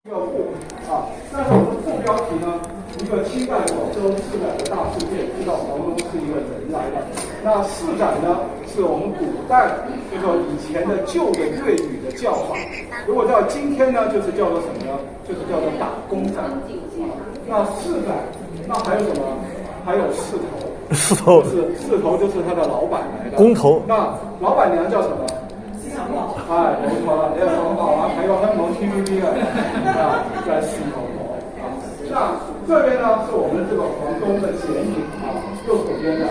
一个但是我们副标题呢，一个清代广州市改的大事件，知道黄忠是一个人来的。那市改呢，是我们古代就说以前的旧的粤语的叫法，如果到今天呢，就是叫做什么呢？就是叫做打工仔。那市改，那还有什么？还有市头。市头市头就是他的老板来的。工头。那老板娘叫什么？哎，冇錯啦，你又講白話，睇過香港 TVB 在市頭那這邊呢，是我們這個黃忠的剪影右手邊的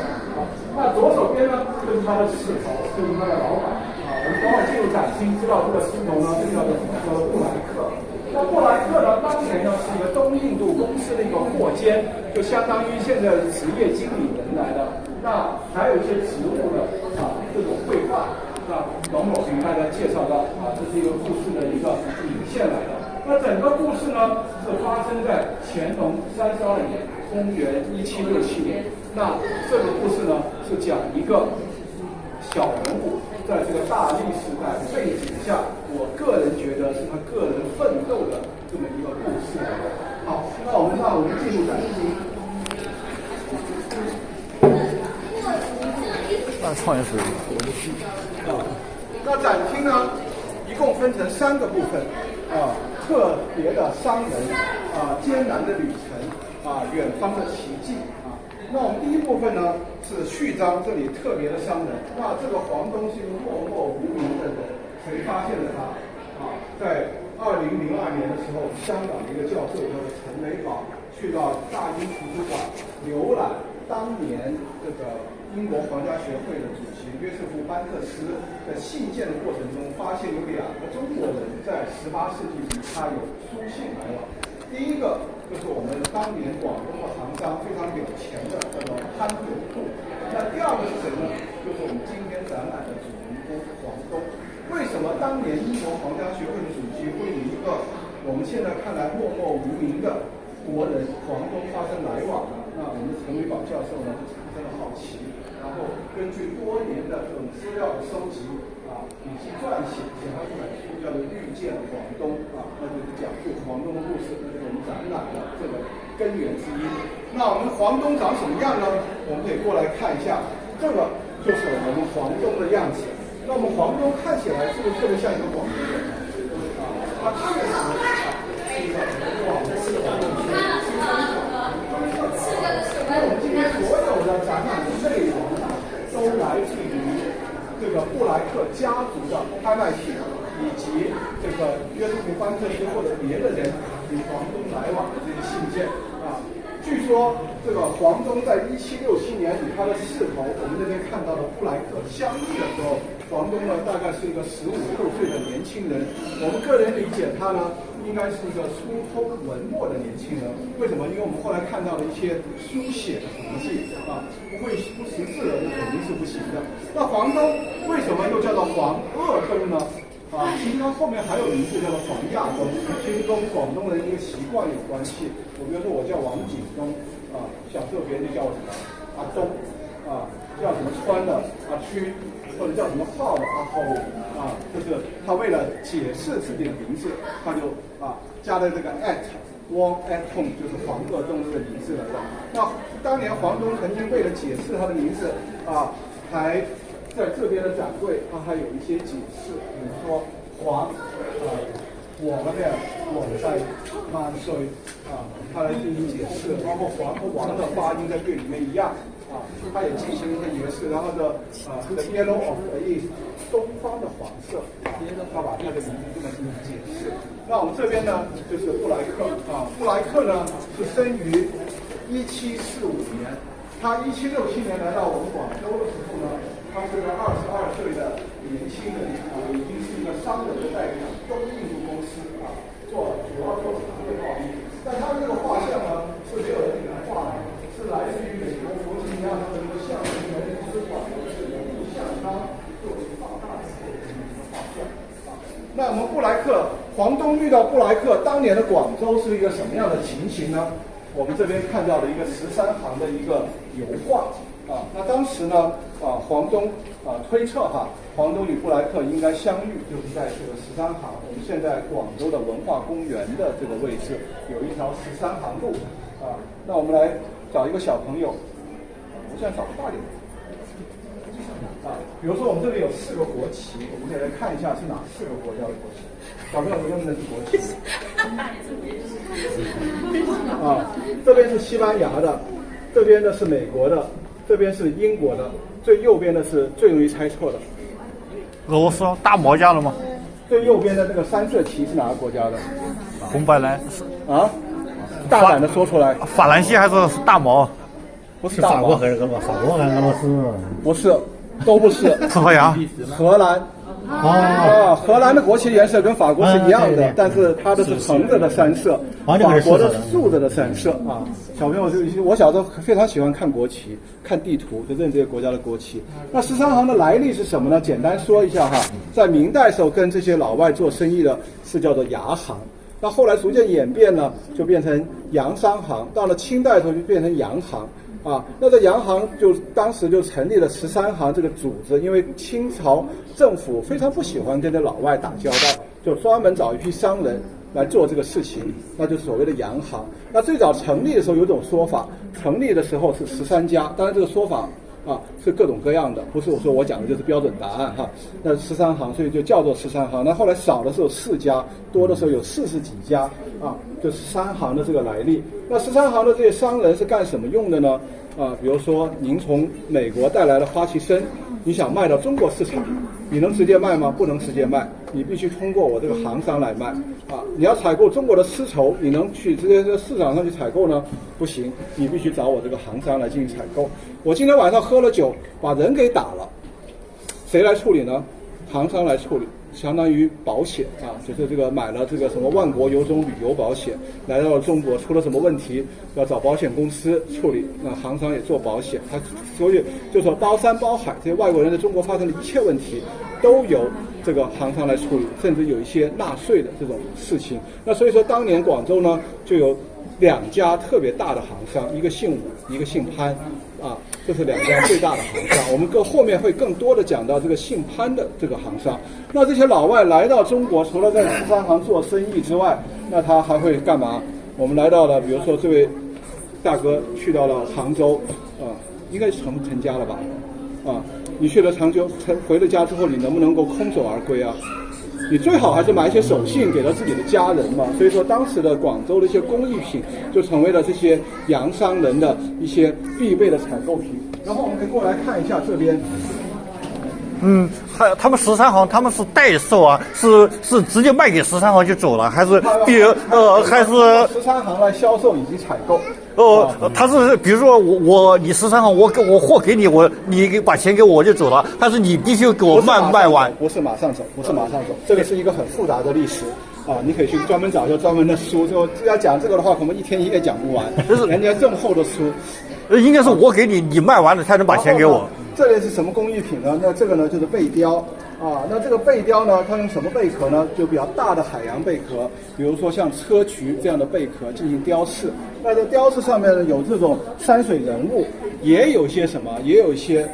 那左手邊呢，就是他的市頭，就是他的老闆我們等會進入展廳，知道這個市頭呢，是叫做什麼？叫做布萊克。那布萊克呢，當年呢是一個東印度公司的一個貨監，就相當於現在職業經理人來的。那還有一些職務的這種繪畫。董某给大家介绍到这是一个故事的一个引线来的。那整个故事呢是发生在乾隆32年，公元1767年。那这个故事呢是讲一个小人物在这个大历时代背景下，我个人觉得是他个人奋斗的这么一个故事。好，那我们进入展厅。创业史。那展厅呢，一共分成3个部分特别的商人艰难的旅程远方的奇迹那我们第一部分呢是序章，这里特别的商人。那这个黄忠是一个默默无名的人，谁发现了他在2002年的时候，香港的一个教授叫做陈维宝，去到大英图书馆浏览当年这个英国皇家学会的主席约瑟夫·班特斯的信件的过程中，发现有2个中国人在18世纪与他有书信来往。第一个就是我们当年广东的行商非常有钱的叫做潘永富。那第2个是谁呢？就是我们今天展览的主人公黄忠。为什么当年英国皇家学会的主席会与一个我们现在看来默默无名的国人黄忠发生来往呢？那我们陈维宝教授呢就产生了好奇，然后根据多年的这种资料的收集以及撰写，写了一本书叫做《遇见黄忠》那就是讲述黄忠的故事，那就是我们展览的这个根源之一。那我们黄忠长什么样呢？我们可以过来看一下，这个就是我们黄忠的样子。那我们黄忠看起来是不是特别像一个广东人他确实是一个广东的广东人。因为我们今天所有的展览的内容都来自于这个布莱克家族的拍卖品，以及这个约瑟夫·班特斯或者别的人与黄忠来往的这些信件据说这个黄忠在1767年与他的世头，我们这边看到的布莱克相遇的时候，黄忠呢大概是一个15、16岁的年轻人。我们个人理解他呢，应该是一个疏通文墨的年轻人。为什么？因为我们后来看到了一些书写的痕迹不识字的肯定是不行的。那黄忠为什么又叫做黄鄂东呢？其实他后面还有名字叫做黄亚东，其实跟广东人一个习惯有关系。比如说我叫王景东小时候别人就叫我什么阿东叫什么川的阿区，或者叫什么炮的阿后就是他为了解释自己的名字，他就加了这个 汪 at home， 就是黄鄂东这个名字来的。那当年黄忠曾经为了解释他的名字还在这边的展柜，它还有一些解释，比如说黄我在万岁它来进行解释，包括黄和王的发音在粤里面一样它也进行一些解释，然后的the yellow of the east， 东方的黄色他把他的名字这么进行解释。那我们这边呢就是布莱克布莱克呢是生于1745年，他1767年来到我们广州的时候呢，他是个22岁的年轻人已经是一个商人的代表，东印度公司主要做茶叶贸易。但他这个画像呢是没有人给他画的，是来自于美国弗吉尼亚州的一个象形文明资馆是人物像他作为放大的画像那我们布莱克黄忠遇到布莱克，当年的广州是一个什么样的情形呢？我们这边看到的一个13行的一个油画那当时呢，黄东推测黄东与布莱克应该相遇，就是在这个13行，我们现在广州的文化公园的这个位置有一条13行路那我们来找一个小朋友，我现在找个大点比如说我们这里有4个国旗，我们可以来看一下是哪4个国家的国旗。小朋友认不认识国旗？这边是西班牙的，这边的是美国的，这边是英国的，最右边的是最容易猜错的。俄罗斯大家的吗？最右边的这个3色旗是哪个国家的？红白蓝大胆的说出来。法兰西还是大毛？不是法国还是什么？法国还是俄罗斯？不是，都不是。葡萄牙、荷兰。荷兰的国旗颜色跟法国是一样的，但是它的是横着的3色，法国的是竖着的3色小朋友我小时候非常喜欢看国旗，看地图，就认这些国家的国旗。那13行的来历是什么呢？简单说一下在明代时候跟这些老外做生意的是叫做牙行，那后来逐渐演变呢，就变成洋商行，到了清代的时候就变成洋行。那这洋行就当时就成立了13行这个组织，因为清朝政府非常不喜欢跟这老外打交道，就专门找一批商人来做这个事情，那就是所谓的洋行。那最早成立的时候有种说法，成立的时候是13家，当然这个说法是各种各样的，不是我讲的就是标准答案那13行，所以就叫做13行。那后来少的时候4家，多的时候有40几家就13行的这个来历。那13行的这些商人是干什么用的呢？比如说您从美国带来的花旗参，你想卖到中国市场，你能直接卖吗？不能直接卖，你必须通过我这个行商来卖你要采购中国的丝绸，你能去直接在市场上去采购呢？不行，你必须找我这个行商来进行采购。我今天晚上喝了酒，把人给打了，谁来处理呢？行商来处理，相当于保险就是这个买了这个什么万国有种旅游保险，来到了中国出了什么问题，要找保险公司处理。那行商也做保险，所以就说包山包海，这些外国人在中国发生的一切问题，都由这个行商来处理，甚至有一些纳税的这种事情。那所以说，当年广州呢就有2家特别大的行商，一个姓武，一个姓潘这是2家最大的行商。我们后面会更多的讲到这个姓潘的这个行商。那这些老外来到中国，除了在13行做生意之外，那他还会干嘛？我们来到了，比如说这位大哥去到了杭州应该是成家了吧你去了常州，回了家之后，你能不能够空手而归你最好还是买一些手信给到自己的家人嘛。所以说当时的广州的一些工艺品就成为了这些洋商人的一些必备的采购品。然后我们可以过来看一下这边他们13行他们是代售是直接卖给13行就走了，还是还是13行来销售以及采购？他是比如说你13行我货给你，你把钱给我就走了，但是你必须给我卖完。不是马上走，这个是一个很复杂的历史你可以去专门找一些专门的书，就要讲这个的话，可能1天1夜讲不完。人家这么厚的书，应该是我给你，你卖完了才能把钱给我。这类是什么工艺品呢？那这个呢就是贝雕那这个贝雕呢，它用什么贝壳呢？就比较大的海洋贝壳，比如说像砗磲这样的贝壳进行雕饰。那这雕饰上面呢有这种山水人物，也有一些什么？也有一些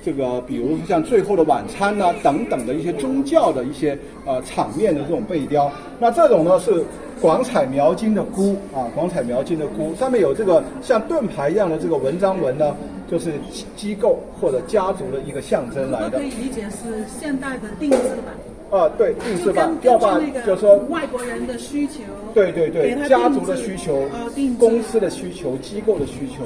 这个比如像《最后的晚餐》等等的一些宗教的一些场面的这种贝雕。那这种呢是广彩描金的箍广彩描金的箍，上面有这个像盾牌一样的这个文章纹呢，就是机构或者家族的一个象征来的。可以理解是现代的定制版。对，定制版要把就是说外国人的需求，对，家族的需求，公司的需求，机构的需求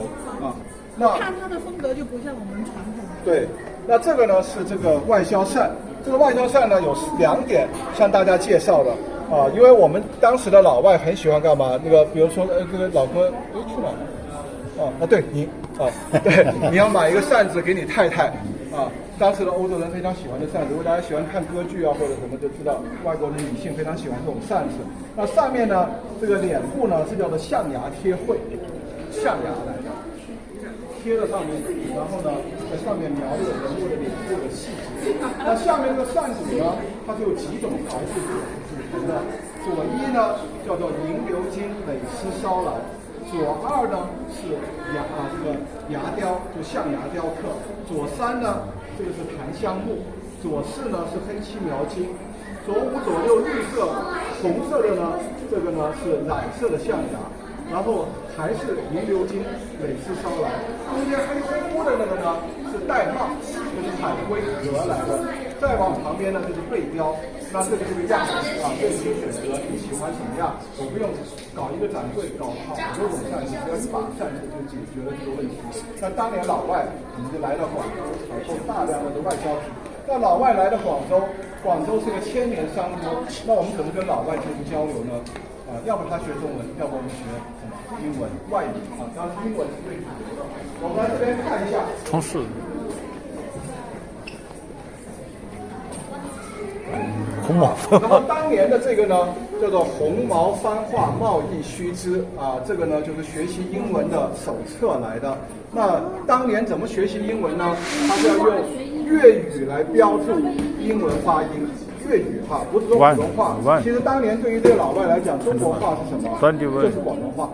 那看它的风格就不像我们传统的。对，那这个呢是这个外销扇，这个外销扇呢有2点向大家介绍的因为我们当时的老外很喜欢干嘛？那个比如说这个老哥去哪了？对你对，你要买一个扇子给你太太当时的欧洲人非常喜欢的扇子，如果大家喜欢看歌剧或者什么，就知道外国的女性非常喜欢这种扇子。那上面呢，这个脸部呢是叫做象牙贴绘，象牙来的，贴在上面，然后呢在上面描绘人物的脸部的细节。那下面这个扇子呢，它就有几种材质组成的。左一呢叫做银鎏金蕾丝烧蓝，左2呢是这个牙雕，就象牙雕刻；左3呢这个是檀香木，左4呢是黑漆描金，左5、左6绿色、红色的呢，这个呢是染色的象牙。然后还是银鎏金蕾丝烧来，中间黑乎乎的那个呢是玳瑁，就是海龟革来的。再往旁边呢就是贝雕，那这个就是样啊，任你选择你喜欢什么样，我不用搞一个展柜，搞好多种扇子，只要一把扇子就解决了这个问题。那当年老外我们就来到广州，采购大量的外销品。那老外来到广州，广州是个1000年商都，那我们怎么跟老外进行交流呢？要不他学中文，要不我们学英文外语啊，当然英文是最主流的。我们来这边看一下，同事，红毛。然后当年的这个呢，叫做红毛番话贸易须知啊，这个呢就是学习英文的手册来的。那当年怎么学习英文呢？它是要用粤语来标注英文发音。粤语哈，不是说普通话。其实当年对于这个老外来讲，中国话是什么？就是广东话。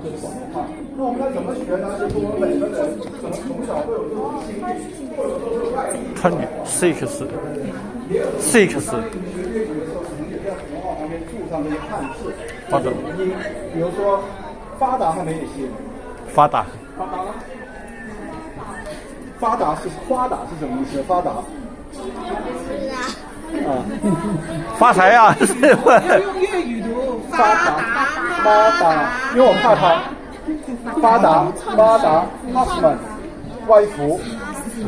这是广东话。那我们要怎么学呢？就是我们每个人可能从小都有这种经历，或者说是外地。看你6。学粤语的时候，可能也在普通话旁边注上这些汉字、音，比如说发达还没有写。发达是花达是什么意思？发达。发财呀！要用粤语读发达，因为我怕他发达husband 外父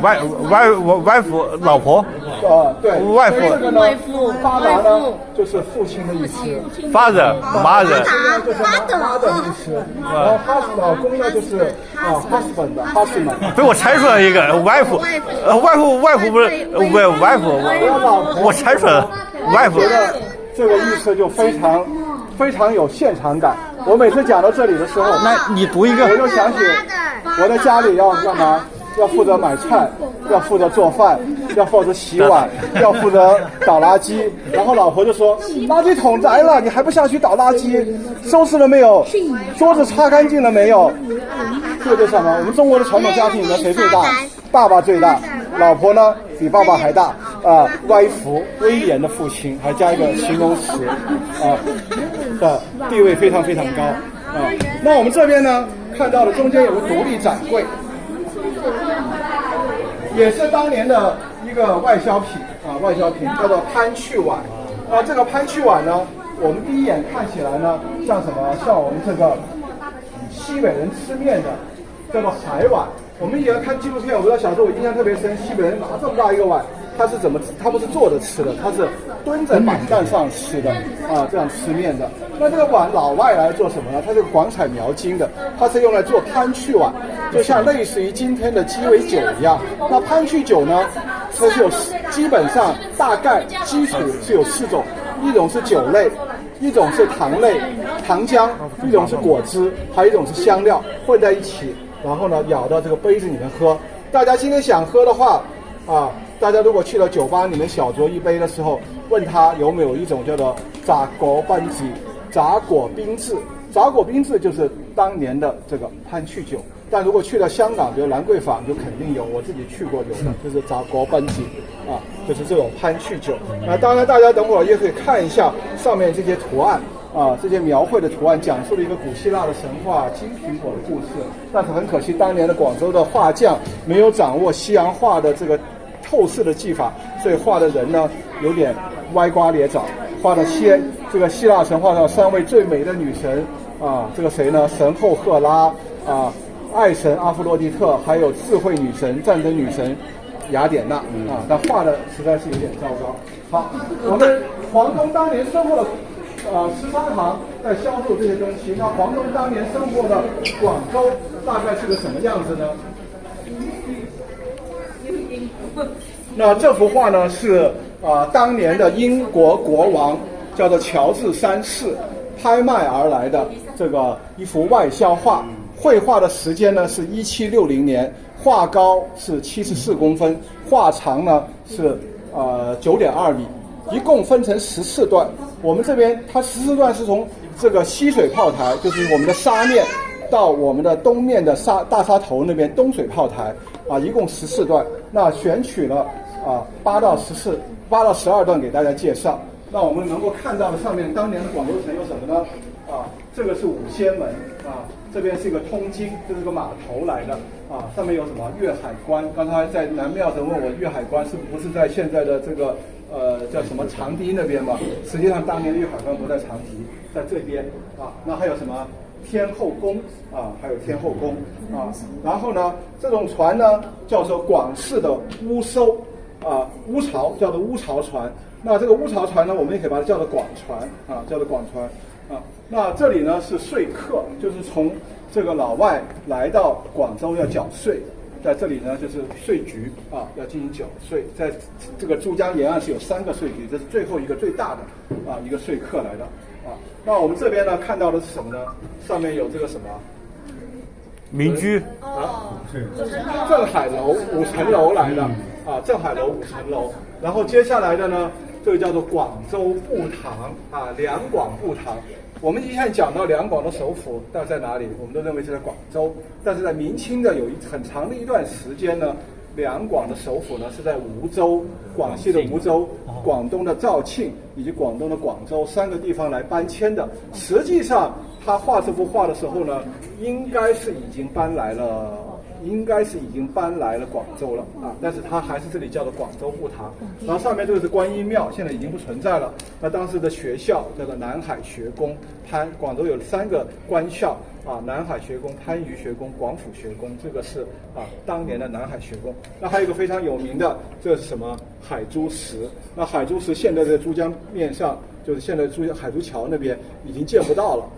外父老婆对外父这个呢发达呢就是父亲的意思，father mother 就是妈的意思，然后老公呢就是husband 被我猜出来一个外父不是外父，我猜出来了外父的这个意思就非常有现场感。我每次讲到这里的时候，那你读一个，我就想起我在家里要干嘛？要负责买菜，要负责做饭，要负责洗碗，要负责倒垃圾。然后老婆就说：“垃圾桶来了，你还不下去倒垃圾？收拾了没有？桌子擦干净了没有？”这个就是什么？我们中国的传统家庭里面谁最大？爸爸最大，老婆呢比爸爸还大歪服威严的父亲，还加一个形容词的地位非常非常高那我们这边呢看到了中间有个独立展柜。也是当年的一个外销品叫做潘趣碗这个潘趣碗呢，我们第一眼看起来呢，像什么？像我们这个西北人吃面的叫做海碗。我们以前看纪录片，我知道小时候我印象特别深，西北人拿这么大一个碗，他不是坐着吃的，他是蹲在板凳上吃的这样吃面的。那这个碗老外来做什么呢？它是广彩描金的，它是用来做潘趣碗，就像类似于今天的鸡尾酒一样。那潘趣酒呢，它是基本上大概基础是有4种，一种是酒类，一种是糖类糖浆，一种是果汁，还有一种是香料混在一起，然后呢舀到这个杯子里面喝。大家今天想喝的话大家如果去了酒吧里面小酌一杯的时候，问他有没有一种叫做杂果班子杂果冰制。杂果冰制就是当年的这个潘趣酒，但如果去了香港，比如兰桂坊，就肯定有，我自己去过有的，就是杂果班子就是这种潘趣酒。当然大家等会儿也可以看一下上面这些图案这些描绘的图案，讲述了一个古希腊的神话金苹果的故事。但是很可惜，当年的广州的画匠没有掌握西洋画的这个透视的技法，所以画的人呢有点歪瓜裂枣，画的这个希腊神话上3位最美的女神这个谁呢？神后赫拉爱神阿弗洛狄特，还有智慧女神、战争女神雅典娜但画的实在是有点糟糕。好，我们黄忠当年生活的13行在销售这些东西。那黄忠当年生活的广州大概是个什么样子呢？那这幅画呢是当年的英国国王叫做乔治3世拍卖而来的这个一幅外销画。绘画的时间呢是1760年，画高是74公分，画长呢是9.2米，一共分成14段。我们这边它14段是从这个西水炮台，就是我们的沙面到我们的东面的大沙头那边东水炮台啊，一共14段。那选取了8到12段给大家介绍。那我们能够看到的上面当年的广州城有什么呢？这个是五仙门啊，这边是一个通津，这是个码头来的啊。上面有什么粤海关？刚才在南庙神问我粤海关是不是在现在的这个叫什么长堤那边嘛？实际上当年的粤海关不在长堤，在这边啊。那还有什么天后宫啊？还有天后宫啊。然后呢，这种船呢叫做广式的乌收乌巢，叫做乌巢船。那这个乌巢船呢，我们也可以把它叫做广船啊，叫做广船啊。那这里呢是税客，就是从这个老外来到广州要缴税，在这里呢就是税局啊，要进行缴税。在这个珠江沿岸是有3个税局，这是最后一个最大的一个税客来的啊。那我们这边呢看到的是什么呢？上面有这个什么民居镇海楼5层楼来的啊，镇海楼5层楼。然后接下来的呢，这个叫做广州布堂啊，两广布堂。我们以前讲到两广的首府到底在哪里，我们都认为是在广州。但是在明清的有很长的一段时间呢，两广的首府呢是在梧州，广西的梧州、广东的肇庆以及广东的广州3个地方来搬迁的。实际上，他画这幅画的时候呢，应该是已经搬来了广州了啊，但是它还是这里叫做广州布堂。然后上面这个是观音庙，现在已经不存在了。那当时的学校叫做南海学宫，广州有3个官校啊，南海学宫、番禺学宫、广府学宫，这个是当年的南海学宫。那还有一个非常有名的，这是什么？海珠石。那海珠石现在在珠江面上，就是现在海珠桥那边已经见不到了。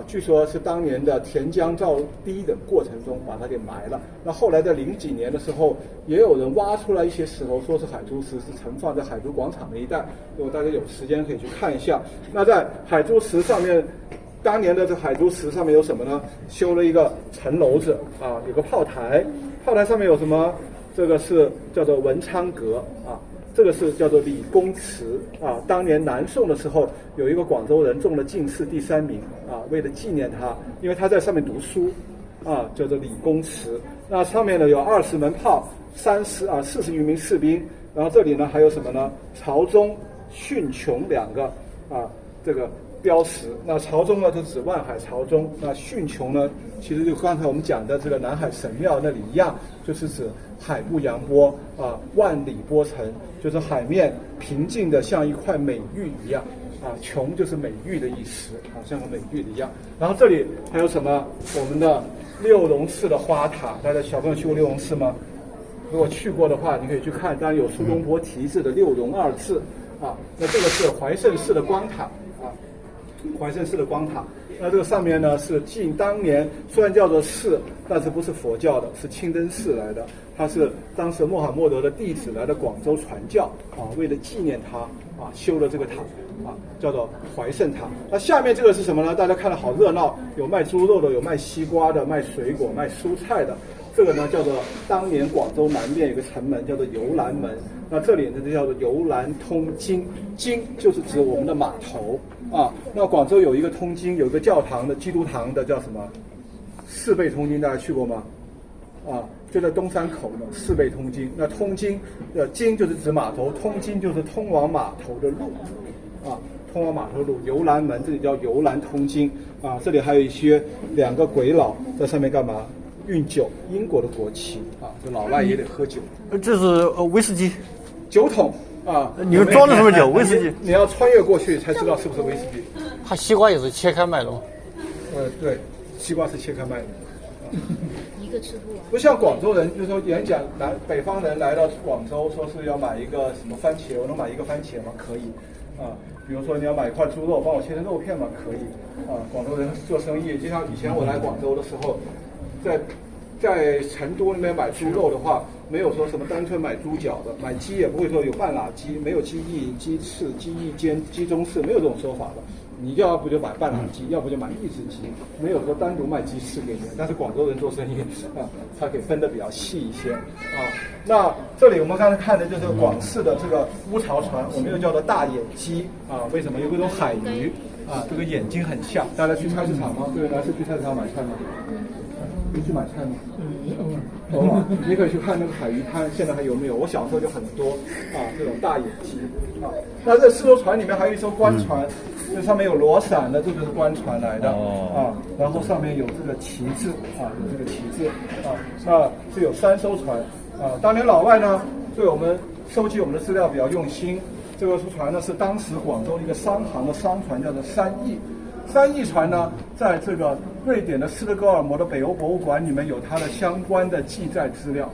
据说是当年的填江造堤的过程中把它给埋了。那后来在00几年的时候，也有人挖出来一些石头，说是海珠石，是盛放在海珠广场那一带。如果大家有时间可以去看一下。那在海珠石上面，当年的这海珠石上面有什么呢？修了一个城楼子啊，有个炮台，炮台上面有什么？这个是叫做文昌阁啊。这个是叫做李公祠啊，当年南宋的时候有一个广州人中了进士第3名啊，为了纪念他，因为他在上面读书啊，叫做李公祠。那上面呢有20门炮，40余名士兵，然后这里呢还有什么呢？朝中、训琼2个这个标识。那朝中呢就指万海朝中，那训琼呢其实就刚才我们讲的这个南海神庙那里一样，就是指海部扬波万里波城，就是海面平静的像一块美玉一样琼就是美玉的意思像个美玉的一样。然后这里还有什么？我们的六龙寺的花塔，大家小朋友去过六龙寺吗？如果去过的话，你可以去看，当然有苏东坡题字的六龙2字那这个是怀圣寺的光塔怀圣寺的光塔。那这个上面呢是当年虽然叫做寺，但是不是佛教的，是清真寺来的。它是当时穆罕默德的弟子来的广州传教为了纪念他修了这个塔叫做怀圣塔。那下面这个是什么呢？大家看了好热闹，有卖猪肉的，有卖西瓜的，卖水果、卖蔬菜的。这个呢叫做当年广州南面有个城门叫做游览门，那这里呢就叫做游览通津，津就是指我们的码头那广州有一个通津，有一个教堂的基督堂的叫什么？4倍通津，大家去过吗？就在东山口的4倍通津。那通津津就是指码头，通津就是通往码头的路通往码头路。游览门这里叫游览通津这里还有2个鬼佬在上面干嘛？运酒，英国的国旗这老外也得喝酒。这是威士忌酒桶你们装的什么酒？威士忌。你要穿越过去才知道是不是威士忌。它西瓜也是切开卖的吗？对，西瓜是切开卖的。一个吃不完。不像广州人，就是说演讲北方人来到广州，说是要买一个什么番茄，我能买1个番茄吗？可以比如说你要买一块猪肉，帮我切成肉片吗？可以广州人做生意，就像以前我来广州的时候，在成都那边买猪肉的话，没有说什么单纯买猪脚的，买鸡也不会说有半拉鸡，没有鸡翼、鸡翅、鸡翼尖、鸡中翅，没有这种说法的。你要不就买半拉鸡，要不就买一只鸡，没有说单独卖鸡翅给你。但是广州人做生意他可以分得比较细一些那这里我们刚才看的就是广式的这个乌巢船，我们又叫做大眼鸡为什么？有这种海鱼啊，这个眼睛很像。大家去菜市场吗？对，来是去菜市场买菜吗？你去买菜吗？偶尔，你可以去看那个海鱼摊，现在还有没有？我小时候就很多啊，这种大眼鸡啊。那这四艘船里面还有一艘官船，这上面有螺伞的，这就是官船来的啊。然后上面有这个旗帜啊，有这个旗帜啊，是有3艘船啊。当年老外呢对我们收集我们的资料比较用心。这个船呢是当时广州一个商行的商船，叫做3翼。3翼船呢，在这个瑞典的斯德哥尔摩的北欧博物馆里面有它的相关的记载资料，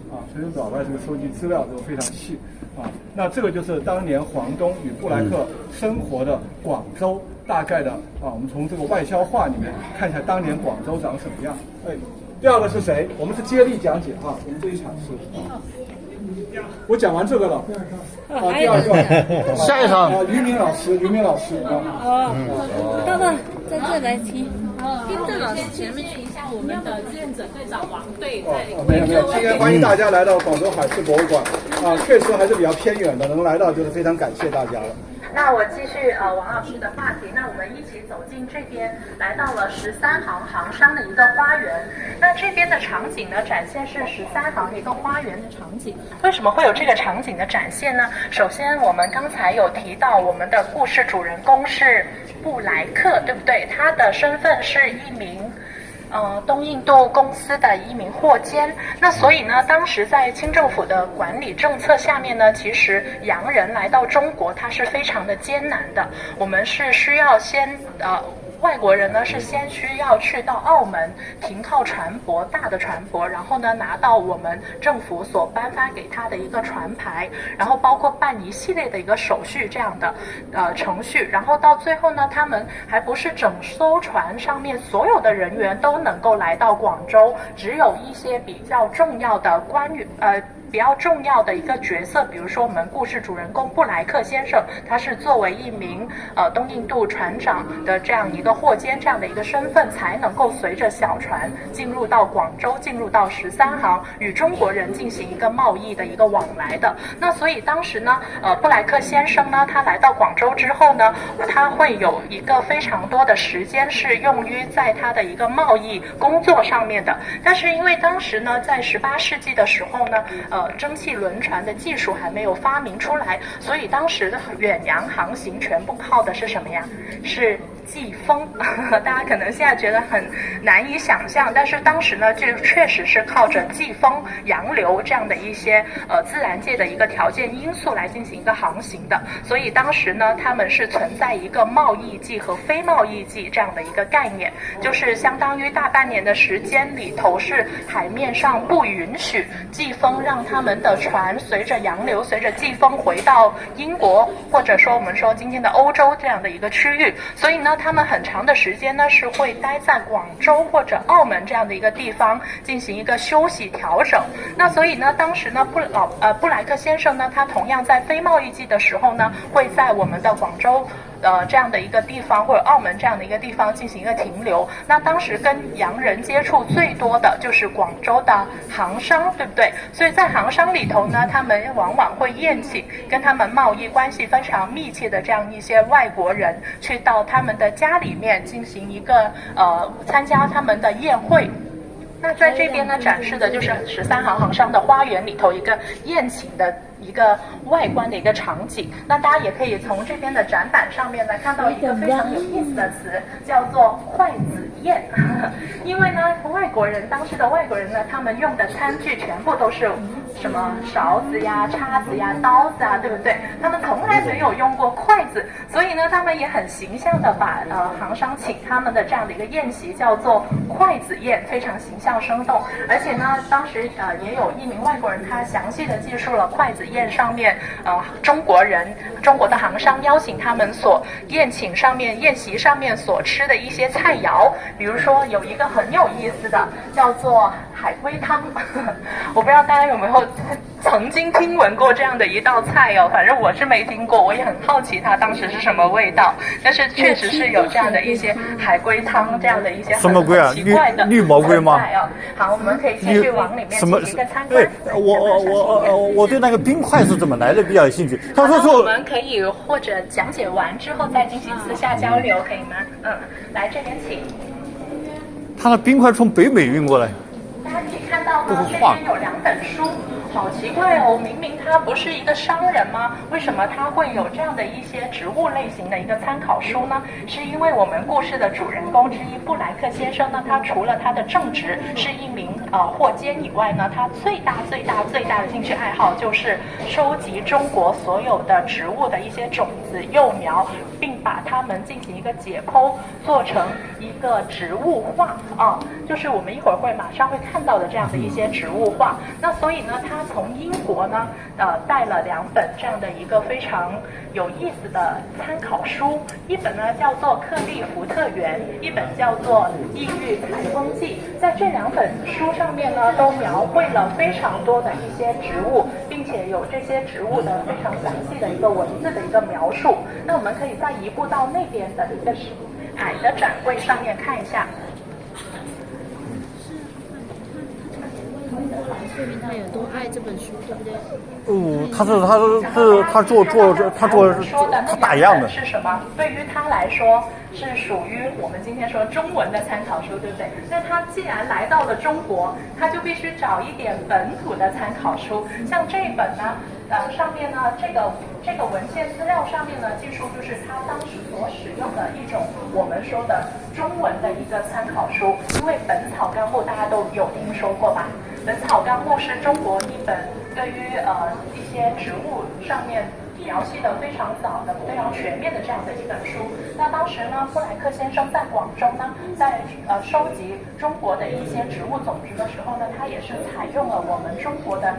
啊，所以老外这个收集资料都非常细，啊，那这个就是当年黄东与布莱克生活的广州大概的啊，我们从这个外销画里面看一下当年广州长什么样。哎，第二个是谁？我们是接力讲解哈，我们这一场是。我讲完这个了，啊，第二个，下一场啊，于明老师啊，爸爸在这来听。丁正老师前面一下我们的志愿者队长王队在。没有，今天欢迎大家来到广州海事博物馆，啊，确实还是比较偏远的，能来到就是非常感谢大家了。那我继续王老师的话题，那我们一起走进这边，来到了13行行商的一个花园。那这边的场景呢，展现是13行一个花园的场景。为什么会有这个场景的展现呢？首先，我们刚才有提到我们的故事主人公是布莱克，对不对？他的身份是一名东印度公司的一名货监。那所以呢，当时在清政府的管理政策下面呢，其实洋人来到中国，它是非常的艰难的。我们是需要先外国人呢是先需要去到澳门停靠船舶，大的船舶，然后呢拿到我们政府所颁发给他的一个船牌，然后包括办一系列的一个手续这样的程序，然后到最后呢，他们还不是整艘船上面所有的人员都能够来到广州，只有一些比较重要的比较重要的一个角色，比如说我们故事主人公布莱克先生，他是作为一名东印度船长的这样一个货监这样的一个身份，才能够随着小船进入到广州，进入到13行，与中国人进行一个贸易的一个往来的。那所以当时呢，布莱克先生呢，他来到广州之后呢，他会有一个非常多的时间是用于在他的一个贸易工作上面的。但是因为当时呢，在18世纪的时候呢，蒸汽轮船的技术还没有发明出来，所以当时的远洋航行全部靠的是什么呀？是季风。大家可能现在觉得很难以想象，但是当时呢，就确实是靠着季风、洋流这样的一些自然界的一个条件因素来进行一个航行的。所以当时呢，他们是存在一个贸易季和非贸易季这样的一个概念，就是相当于大半年的时间里头是海面上不允许季风让他们的船随着洋流、随着季风回到英国，或者说我们说今天的欧洲这样的一个区域。所以呢，他们很长的时间呢是会待在广州或者澳门这样的一个地方进行一个休息调整。那所以呢，当时呢布莱克先生呢，他同样在非贸易季的时候呢，会在我们的广州这样的一个地方或者澳门这样的一个地方进行一个停留。那当时跟洋人接触最多的就是广州的行商，对不对？所以在行商里头呢，他们往往会宴请跟他们贸易关系非常密切的这样一些外国人，去到他们的家里面进行一个参加他们的宴会。那在这边呢，展示的就是13行行商的花园里头一个宴请的一个外观的一个场景。那大家也可以从这边的展板上面来看到一个非常有意思的词，叫做筷子宴。因为呢，当时的外国人呢，他们用的餐具全部都是什么勺子呀、叉子呀、刀子啊，对不对？他们从来没有用过筷子，所以呢，他们也很形象的把行商请他们的这样的一个宴席叫做筷子宴，非常形象生动。而且呢，当时也有一名外国人，他详细的记述了筷子宴上面中国的行商邀请他们所宴席上面所吃的一些菜肴。比如说有一个很有意思的叫做海龟汤。我不知道大家有没有曾经听闻过这样的一道菜哦，反正我是没听过，我也很好奇它当时是什么味道。但是确实是有这样的一些海龟汤，这样的一些什么龟啊？很奇怪的绿毛龟吗？哦，好，我们可以继续往里面进行一个参观。对，我对那个冰块是怎么来的比较有兴趣。他说我们可以或者讲解完之后再进行私下交流，可以吗？来这边请。他的冰块从北美运过来。大家可以看到呢，这边有2本书，好奇怪哦！明明他不是一个商人吗？为什么他会有这样的一些植物类型的一个参考书呢？是因为我们故事的主人公之一布莱克先生呢，他除了他的正职是一名货监以外呢，他最大的兴趣爱好就是收集中国所有的植物的一些种子、幼苗，并把它们进行一个解剖，做成一个植物画就是我们一会儿马上会看到的这样的一些植物画。那所以呢，他从英国呢带了2本这样的一个非常有意思的参考书，一本呢叫做《克利福特园》，一本叫做《异域采风记》。在这2本书上面呢，都描绘了非常多的一些植物，并且有这些植物的非常详细的一个文字的一个描述。那我们可以再移步到那边的一个矮的展柜上面看一下。说明他有多爱这本书，对不对？他打样的是什么？对于他来说是属于我们今天说中文的参考书，对不对？那他既然来到了中国，他就必须找一点本土的参考书。像这一本呢，上面呢这个文献资料上面呢，记述就是他当时所使用的一种我们说的中文的一个参考书。因为《本草纲目》大家都有听说过吧？《本草纲目》是中国一本对于一些植物上面描写的非常早的、非常全面的这样的一本书。那当时呢，布莱克先生在广州呢，在收集中国的一些植物种植的时候呢，他也是采用了我们中国的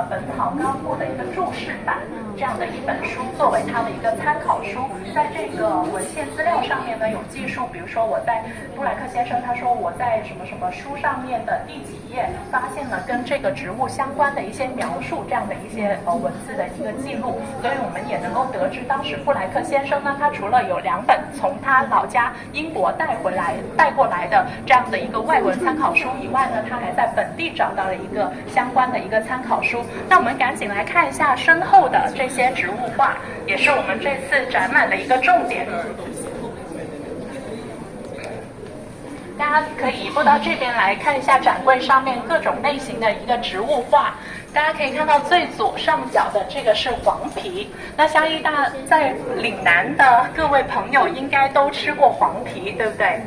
本草纲目的一个注释版这样的一本书作为他的一个参考书。在这个文献资料上面呢，有记述，比如说我在布莱克先生他说我在什么什么书上面的第几页发现了跟这个植物相关的一些描述，这样的一些文字的一个记录。所以我们也能够得知，当时布莱克先生呢，他除了有2本从他老家英国带过来的这样的一个外文参考书以外呢，他还在本地找到了一个相关的一个参考书。那我们赶紧来看一下身后的这些植物画，也是我们这次展览的一个重点。大家可以移步到这边来看一下展柜上面各种类型的一个植物画。大家可以看到最左上角的这个是黄皮，那相信在岭南的各位朋友应该都吃过黄皮，对不对？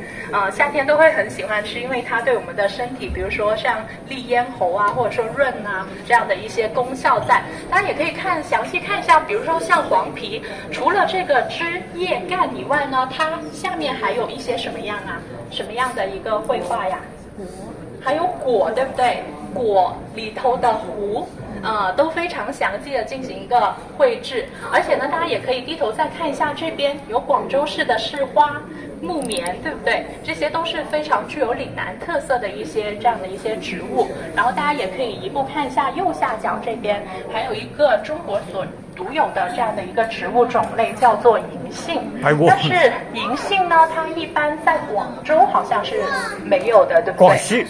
夏天都会很喜欢吃，因为它对我们的身体，比如说像利咽喉啊，或者说润啊这样的一些功效在。大家也可以详细看一下，比如说像黄皮，除了这个枝叶干以外呢，它下面还有一些什么样的一个绘画呀？还有果，对不对？果里头的核都非常详细的进行一个绘制。而且呢，大家也可以低头再看一下，这边有广州市的市花、木棉，对不对？这些都是非常具有岭南特色的一些这样的一些植物。然后大家也可以移步看一下右下角这边，还有一个中国所独有的这样的一个植物种类，叫做银杏。但是银杏呢，它一般在广州好像是没有的，对不对？广西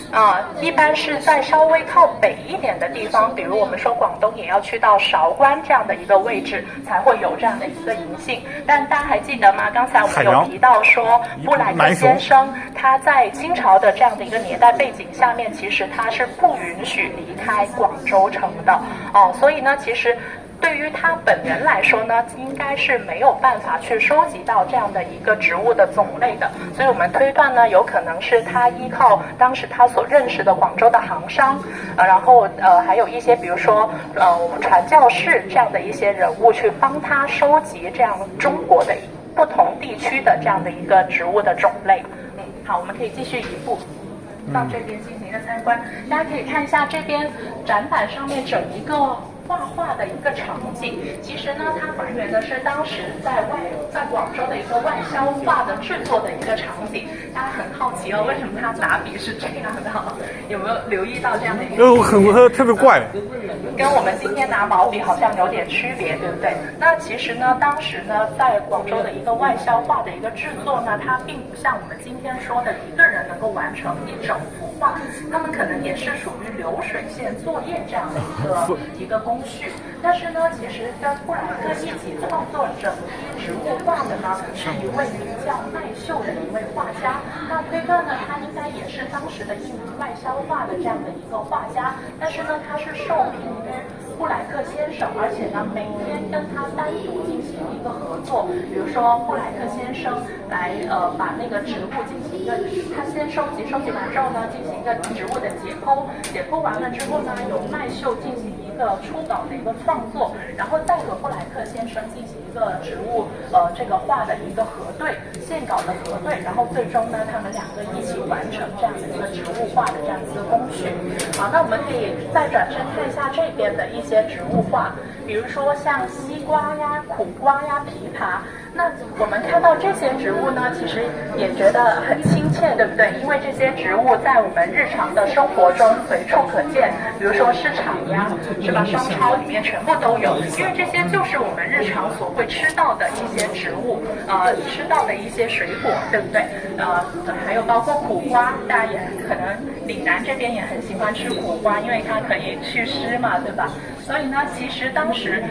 一般是在稍微靠北一点的地方，比如我们说广东也要去到韶关这样的一个位置，才会有这样的一个银杏。但大家还记得吗？刚才我们有提到说，布莱克先生他在清朝的这样的一个年代背景下面，其实他是不允许离开广州城的所以呢，其实对于他本人来说呢，应该是没有办法去收集到这样的一个植物的种类的。所以我们推断呢，有可能是他依靠当时他所认识的广州的行商，然后还有一些比如说我们传教士这样的一些人物去帮他收集这样中国的不同地区的这样的一个植物的种类。好，我们可以继续移步到这边进行一个参观。大家可以看一下这边展板上面整一个画的一个场景，其实呢，它还原的是当时在广州的一个外销画的制作的一个场景。大家很好奇为什么它打笔是这样的？有没有留意到这样的一个？很特别怪。跟我们今天拿毛笔好像有点区别，对不对？那其实呢，当时呢，在广州的一个外销画的一个制作呢，它并不像我们今天说的一个人能够完成一整幅画，他们可能也是属于流水线作业这样的一个工序。但是呢，其实跟布莱克一起创作整批植物画的呢，是一位名叫麦秀的一位画家。那推断呢，他应该也是当时的一名外销画的这样的一个画家，但是呢，他是受聘于布莱克先生，而且呢，每天跟他单独进行一个合作。比如说，布莱克先生来把那个植物进行一个，他先收集完之后呢，进行一个植物的解剖完了之后呢，由麦秀进行一个初稿的一个创作，然后再和布莱克先生进行一个植物这个画的一个核对，线稿的核对，然后最终呢，他们两个一起完成这样的一个植物画的这样一个工序。好，那我们可以再转身看一下这边的一些植物画，比如说像西瓜呀、苦瓜呀、枇杷。那我们看到这些植物呢，其实也觉得很亲切，对不对？因为这些植物在我们日常的生活中随处可见，比如说市场呀，是吧？商超里面全部都有，因为这些就是我们日常所会吃到的一些植物，吃到的一些水果，对不对？还有包括苦瓜，大家也可能岭南这边也很喜欢吃苦瓜，因为它可以祛湿嘛，对吧？所以呢，其实当时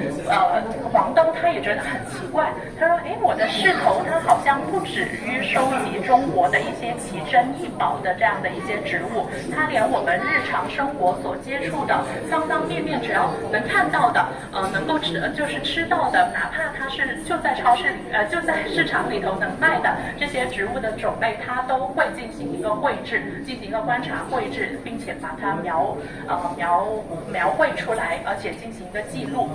黄登他也觉得很奇怪，他说：“哎，我的势头他好像不止于收集中国的一些奇珍异宝的这样的一些植物，他连我们日常生活所接触的方方面面，只要能看到的，能够就是吃到的，哪怕它是就在超市就在市场里头能卖的这些植物的种类，他都会进行一个绘制，进行一个观察绘制，并且把它描绘出来，而且进行一个记录。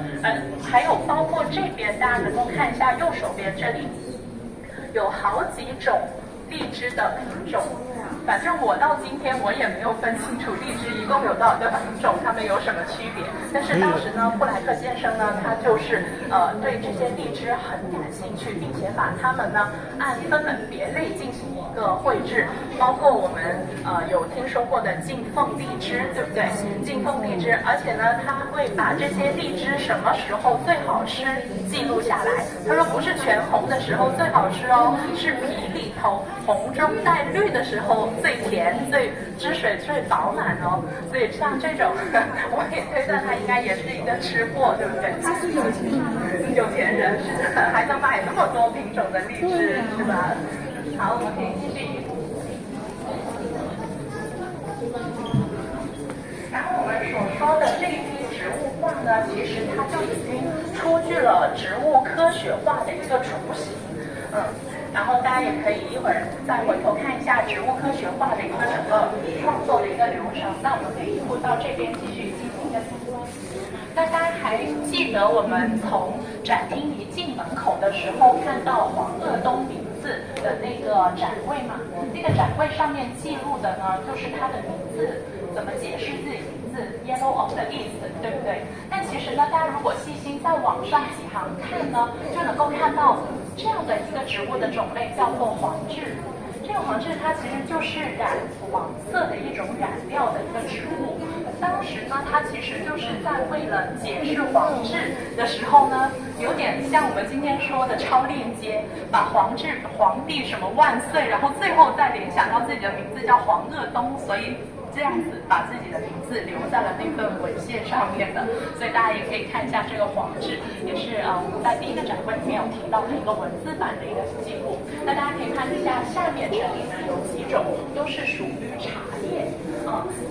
还有包括这边，大家能够看一下右手边这里，有好几种荔枝的品种。反正我到今天我也没有分清楚荔枝一共有多少个品种，它们有什么区别。但是当时呢，布莱克先生呢，他就是对这些荔枝很感兴趣，并且把它们呢按分门别类进行一个绘制，包括我们有听说过的劲凤荔枝，对不对？劲凤荔枝，而且呢，他会把这些荔枝什么时候最好吃记录下来。他说不是全红的时候最好吃哦，是皮里头红中带绿的时候最甜，最汁水最饱满哦。所以像这种，我也推断他应该也是一个吃货，对不对？他是有钱人，是的，还能买那么多品种的荔枝，是吧？好，我们可以继续。然后我们所说的这一批植物画呢，其实它就已经出具了植物科学化的一个雏形，然后大家也可以一会儿再回头看一下植物科学化的一个整个创作的一个流程。那我们可以一步到这边继续进行一个参观。那大家还记得我们从展厅一进门口的时候看到黄鄂东名字的那个展位嘛？那个展位上面记录的呢，就是它的名字怎么解释自己名字 ，Yellow of the East， 对不对？但其实呢，大家如果细心在网上几行看呢，就能够看到这样的一个植物的种类叫做黄栀。这个黄栀它其实就是染黄色的一种染料的一个植物。当时呢，它其实就是在为了解释黄栀的时候呢，有点像我们今天说的超链接，把黄栀、皇帝什么万岁，然后最后再联想到自己的名字叫黄鄂东，所以这样子把自己的名字留在了那份文献上面的。所以大家也可以看一下这个黄栀，也是我们在第一个展会里面有提到的一个文字版的一个记录。那大家可以看一下下面这里呢有几种都是属于茶叶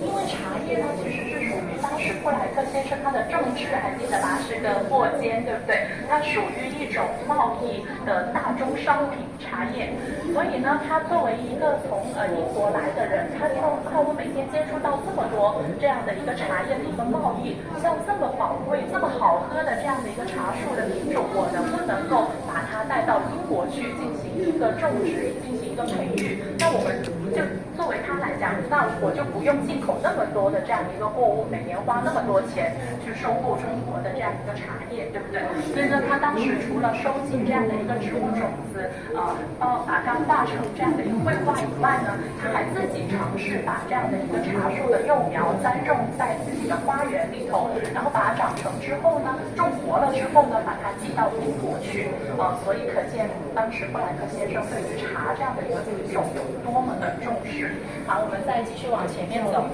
因为茶叶呢其实是属于当时布莱克先生他的种植，还记得吧？是个货笺，对不对？它属于一种贸易的大宗商品茶叶，所以呢，他作为一个从英国来的人，他就看我每天接触到这么多这样的一个茶叶的一个贸易，像这么宝贵、这么好喝的这样的一个茶树的品种，我能不能够把它带到英国去进行一个种植，进行一个培育？那我们就作为他来讲，那我就不用进口那么多的这样一个货物，每年花那么多钱去收购中国的这样一个茶叶，对不对？所以呢，他当时除了收集这样的一个植物种子，把它画成这样的一个绘画以外呢，他还自己尝试把这样的一个茶树的幼苗栽种在自己的花园里头，然后把它长成之后呢，种活了之后呢，把它寄到英国去。所以可见当时布莱克先生对于茶这样的一个品种有多么的重视。好，我们再继续往前面走。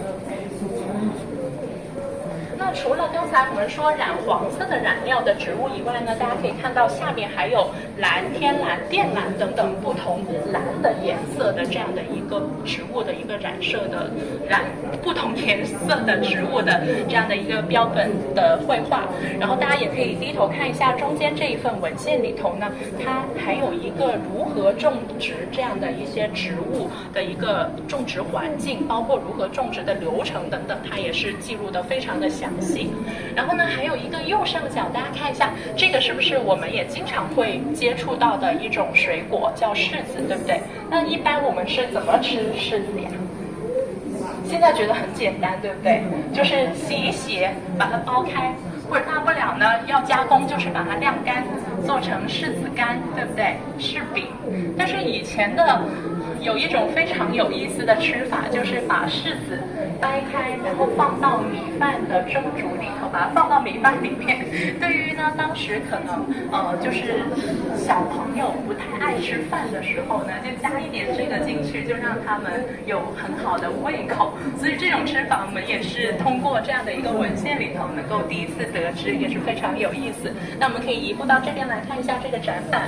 那除了刚才我们说染黄色的染料的植物以外呢，大家可以看到下面还有蓝、天蓝、靛蓝等等不同蓝的颜色的这样的一个植物的一个染色的不同颜色的植物的这样的一个标本的绘画。然后大家也可以低头看一下中间这一份文献里头呢，它还有一个如何种植这样的一些植物的一个种植环境，包括如何种植的流程等等，它也是记录的非常的详细。然后呢，还有一个右上角，大家看一下，这个是不是我们也经常会接触到的一种水果，叫柿子，对不对？那一般我们是怎么吃柿子呀？现在觉得很简单，对不对？就是洗一洗，把它剥开，或者大不了呢要加工，就是把它晾干，做成柿子干，对不对？柿饼。但是以前的有一种非常有意思的吃法，就是把柿子掰开，然后放到米饭的蒸煮里头，把它放到米饭里面。对于呢当时可能就是小朋友不太爱吃饭的时候呢，就加一点这个进去，就让他们有很好的胃口。所以这种吃法我们也是通过这样的一个文献里头能够第一次得知，也是非常有意思。那我们可以移步到这边来看一下这个展板。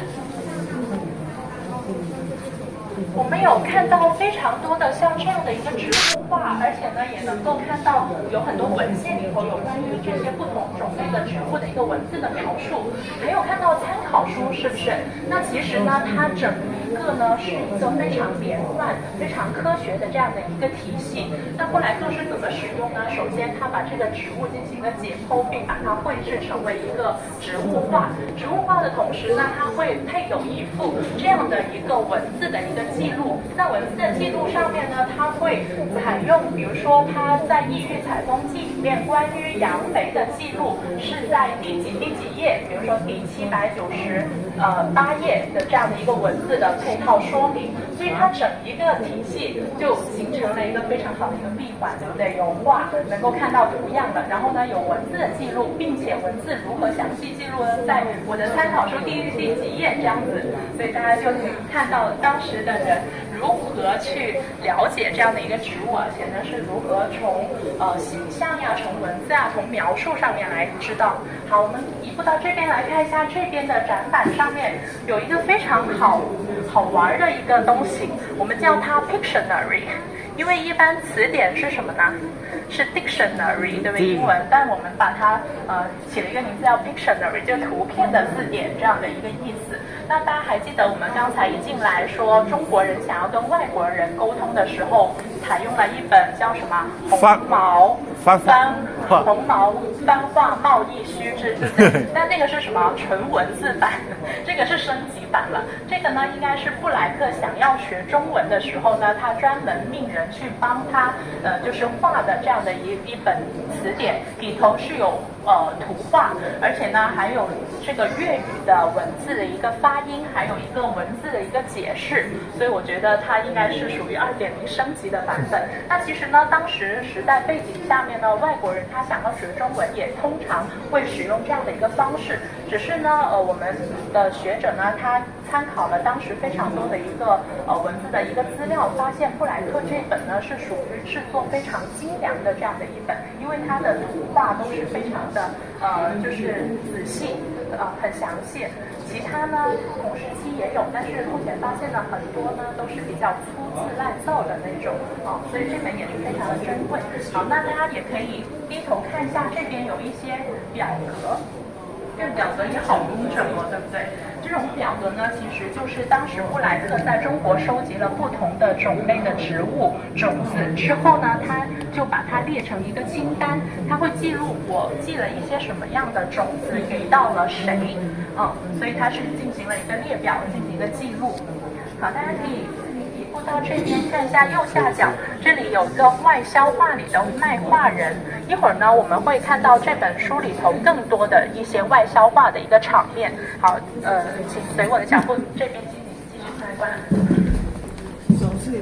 我们有看到非常多的像这样的一个植物画，而且呢也能够看到有很多文献里头有关于这些不同种类的植物的一个文字的描述，还有看到参考书，是不是？那其实呢它整一个呢是一个非常连贯、非常科学的这样的一个体系。那布莱克是怎么使用呢？首先他把这个植物进行了解剖，并把它绘制成为一个植物画。植物画的同时呢，它会配有一幅这样的一个文字的一个记录。在文字的记录上面呢，它会采用，比如说它在《异域采风记》里面关于杨梅的记录是在第几页，比如说第798页的这样的一个文字的配套说明，所以它整一个体系就形成了一个非常好的一个闭环，对不对？有画能够看到图样的，然后呢有文字的记录，并且文字如何详细记录呢？在我的参考书第几页这样子，所以大家就可以看到当时的人如何去了解这样的一个植物，而且呢是如何从形象呀、从文字啊、从描述上面来知道。好，我们移步到这边来看一下，这边的展板上面有一个非常好玩的一个东西，我们叫它 Pictionary。因为一般词典是什么呢？是 dictionary， 对不对？英文，但我们把它起了一个名字叫 Pictionary， 就图片的字典这样的一个意思。那大家还记得我们刚才一进来说，中国人想要跟外国人沟通的时候，采用了一本叫什么？红毛番话贸易须知，对不对？但那个是什么？纯文字版，这个是升级版了。这个呢，应该是布莱克想要学中文的时候呢，他专门命人去帮他就是画的这样的一本词典，里头是有图画，而且呢还有这个粤语的文字的一个发音，还有一个文字的一个解释，所以我觉得它应该是属于2.0升级的版本。那其实呢，当时时代背景下面呢，外国人他想要学中文也通常会使用这样的一个方式，只是呢我们的学者呢他参考了当时非常多的一个文字的一个资料，发现布莱克这本呢是属于制作非常精良的这样的一本，因为它的图画都是非常的就是仔细很详细。其他呢不同时期也有，但是目前发现呢很多呢都是比较粗制滥造的那种所以这本也是非常的珍贵。好，那大家也可以低头看一下，这边有一些表格。这个表格也好工整对不对？这种表格呢，其实就是当时布莱克在中国收集了不同的种类的植物种子之后呢，他就把它列成一个清单，他会记录我寄了一些什么样的种子给到了谁，所以他是进行了一个列表，进行一个记录。好，大家可以到这边看一下右下角，这里有一个外销画里的卖画人。一会儿呢，我们会看到这本书里头更多的一些外销画的一个场面。好，请随我的脚步，这边请你继续参观。首先是。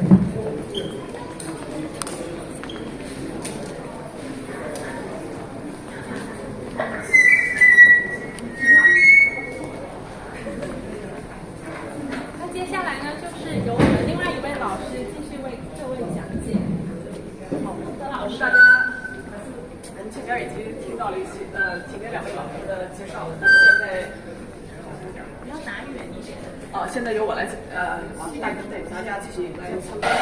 那接下来呢，就是由我们另外一位老师继续为各位讲解。好，的老师，大家前面已经听到了一些前面两位老师的介绍，那么现在你要拿远一点。现在由我来带大家继续来参观。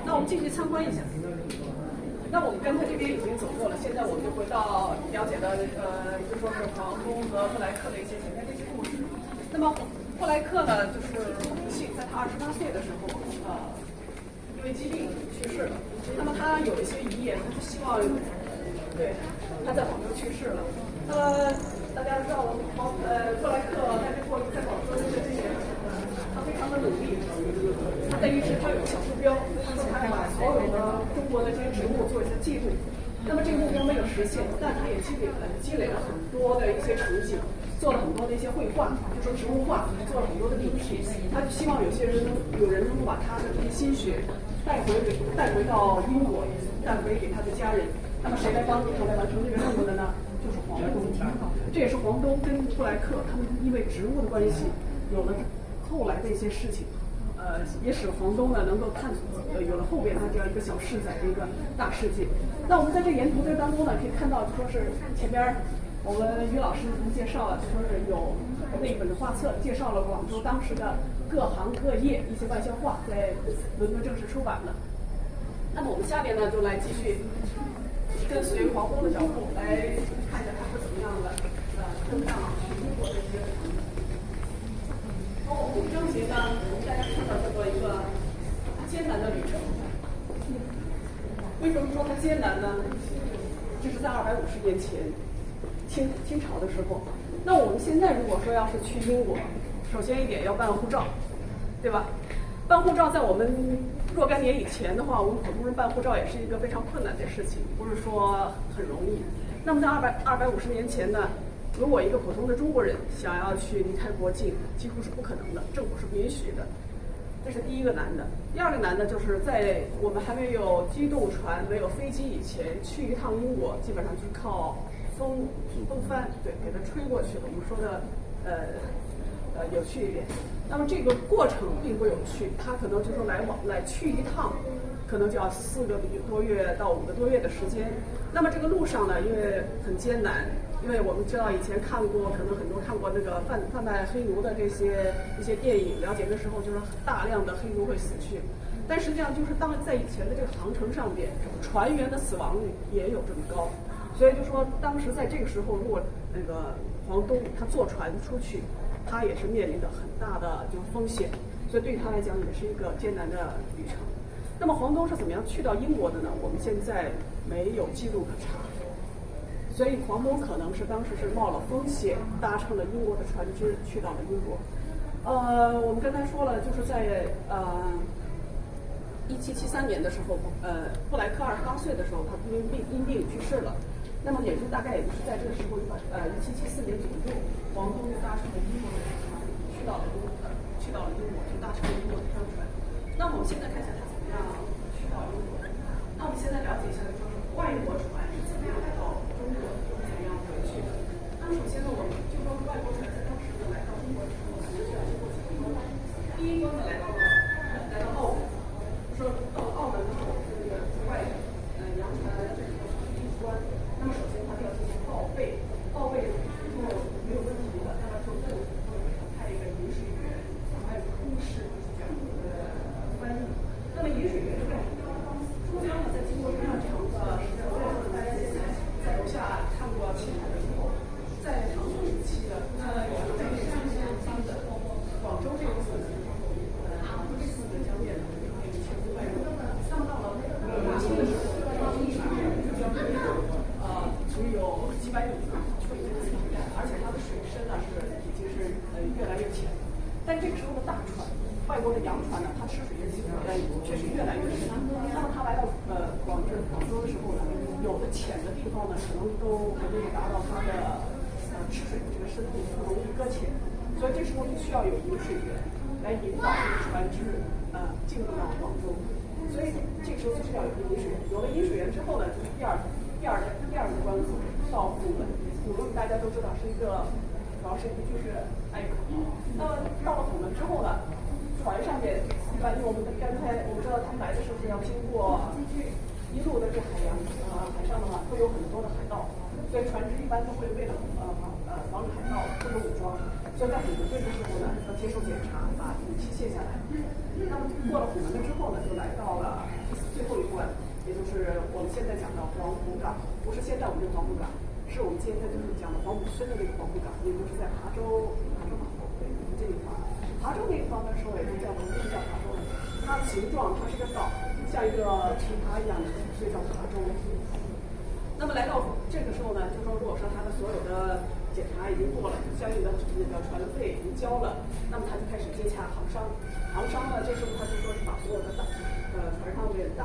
那我们继续参观一下。那我们刚才这边已经走过了，现在我们就回到了解的就说是房东和布莱克的一些前面的一些故事。那么布莱克呢，就是很不幸，在他28岁的时候，因为疾病去世了。那么他有一些遗言，他是希望，对，他在广州去世了。大家知道布莱克在广州这些年，他非常的努力。他等于是他有个小目标，他要把所有的中国的这些植物做一些记录。那么这个目标没有实现，但他也积累了很多的一些成绩，做了很多的一些绘画，就说植物画，做了很多的笔帖。他就希望有人能够把他的这些心血带回到英国，带回给他的家人。那么谁来帮助他来完成这个任务的呢？就是黄东。这也是黄东跟布莱克他们因为植物的关系有了后来的一些事情。也使黄东呢能够探索有了后边他这样一个小世载的一个大世界。那我们在这沿途当中呢，可以看到，说是前边我们于老师已经介绍了，说是有那一本的画册，介绍了广州当时的各行各业一些外销画，在伦敦正式出版了。那么我们下边呢，就来继续跟随黄东的脚步，来看一下他是怎么样的登上英国的一些。我们这节呢，大家看到这么一个艰难的旅程。为什么说它艰难呢？这是在250年前，清朝的时候。那我们现在如果说要是去英国，首先一点要办护照，对吧？办护照在我们若干年以前的话，我们普通人办护照也是一个非常困难的事情，不是说很容易。那么在250年前呢？如果一个普通的中国人想要去离开国境，几乎是不可能的，政府是不允许的。这是第一个难的。第二个难的就是在我们还没有机动船、没有飞机以前，去一趟英国，基本上就靠风帆，对，给它吹过去了。我们说的有趣一点。那么这个过程并不有趣，它可能就说来去一趟，可能就要4个多月到5个多月的时间。那么这个路上呢，因为很艰难。因为我们知道以前可能很多看过那个贩卖黑奴的一些电影，了解的时候就是大量的黑奴会死去，但实际上就是在以前的这个航程上边，船员的死亡率也有这么高，所以就说当时在这个时候，如果那个黄东他坐船出去，他也是面临着很大的就是风险，所以对他来讲也是一个艰难的旅程。那么黄东是怎么样去到英国的呢？我们现在没有记录可查。所以黄东可能是当时是冒了风险，搭乘了英国的船只去到了英国。我们刚才说了，就是在1773年的时候，布莱克28岁的时候，他因病去世了。那么大概也就是在这个时候，1774年左右，黄东搭乘了英国的船去到了英国，就搭乘了英国的商船。那我们现在看一下他怎么样去到英国。那我们现在了解一下，就是外国船是怎么样来到中国，又是怎么样回去的。那么首先呢，我们就说外国船在当时呢来到中国之后，其实是要经过几个关。第一关呢来到澳门，说到了澳门之后，这个外洋船这个第一关。那么首先它就要进行报备，报备之后没有问题的，那么就政府会派一个引水员，还有空士讲翻译。那么引水员是干什么？珠江呢，在经过这样长的时间，大家现在楼下看过青海的时候，在唐宋时期的在山西方的广州这个次的时候，这4个江面呢可以1500人。那么到了明清的时候，到历史上就将有几百米呢，就已经很远，而且它的水深呢已经是越来越浅。但这个时候的大船，外国的洋船呢，它吃水的确实越来越深。那么它来到广州的时候呢，有的浅的地方呢，可能都还没有达到它的吃水的这个深度，不容易搁浅。所以这时候就需要有引水员来引导这个船只进入到广州。所以这个时候就是要有引水员。有了引水员之后呢，就是第二个关口到虎门。虎门大家都知道是一个主要是就是隘口。那么到了虎门之后呢，船上面一般因为我们刚才我们知道他们来的时候是要经过一路的这海上的话会有很多的海盗，所以船只一般都会为了防止海盗或者武装，所以在虎门这个时候呢要接受检查，把武器卸下来。那么过了虎门了之后呢，就来到了最后一关，也就是我们现在讲的黄埔港，不是现在我们这个黄埔港，是我们现在就是讲的黄埔村的这个黄埔港，也就是在琶洲码头这个地方。琶洲那个地方的时候也就叫我们为什么叫琶洲呢？它的形状它是个岛，像一个琵琶一样的，所以叫琶洲。那么来到这个时候呢，就说如果说它的所有的检查已经过了，相应的那个船费已经交了，那么他就开始接洽航商。航商呢，这时候他就说是把所有的大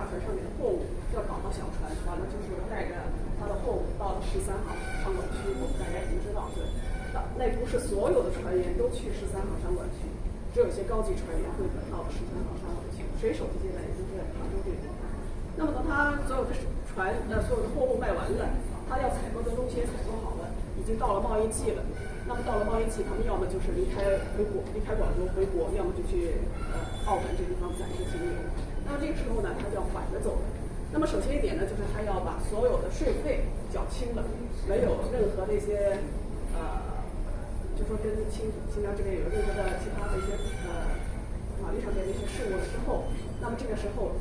船上面的货物要搞到小船，完了就是带着他的货物到了13号商管区。我们大家已经知道，对，那不是所有的船员都去13号商管区，只有一些高级船员会到13号商管区。水手这些呢，也就是在琶洲这个地方。那么等他所有的船所有的货物卖完了，他要采购的东西也采购好了，已经到了贸易季了。那么到了贸易季，他们要么就是离开广州回国，要么就去澳门这地方暂时停留。那么这个时候呢，他就要反着走了。那么首先一点呢，就是他要把所有的税费缴清了，没有任何这些就说跟清朝这边有任何的其他的一些法律上面的一些事务的时候，那么这个时候